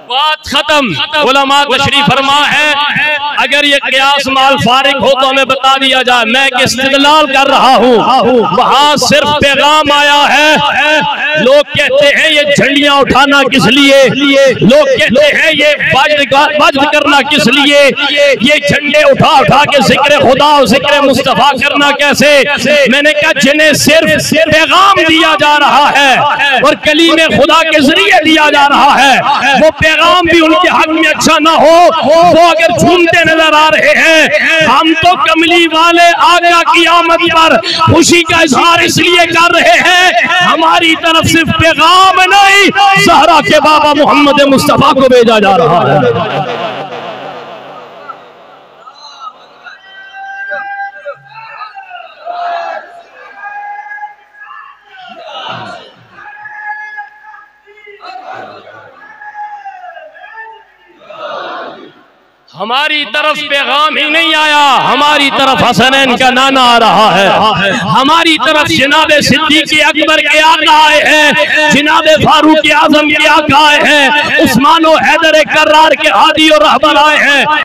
बात खत्म। उलमा तशरीफ फरमा है अगर ये क़ियास माल फारिग हो तो हमें बता दिया जाए। मैं एक इस्तिदलाल कर रहा हूँ, वहां सिर्फ पैगाम आया है। लोग कहते हैं ये झंडियां उठाना किस लिए, लोग कहते हैं ये वज्द करना किस लिए, ये झंडे उठा उठा के जिक्र खुदा और जिक्र मुस्तफा करना कैसे। मैंने कहा जिन्हें सिर्फ पैगाम दिया जा रहा है और कलीमे खुदा के जरिए दिया जा रहा है, वो पैगाम भी उनके हक में अच्छा ना हो, वो अगर झूमते नजर आ रहे हैं। हम तो कमली वाले आका की आमद पर खुशी का इजहार इसलिए कर रहे हैं, हमारी तरफ सिर्फ पैगाम नहीं, ज़हरा के बाबा मोहम्मद मुस्तफा को भेजा जा रहा है। हमारी तरफ पैगाम ही नहीं आया, हमारी तरफ हसनैन का नाना आ रहा है। हमारी तरफ जनाबे सिद्दीक़ अकबर के आका आए हैं, जनाबे फारूक आज़म के आका आए हैं, उस्मान और हैदर कर्रार के हादी और रहबर आए हैं।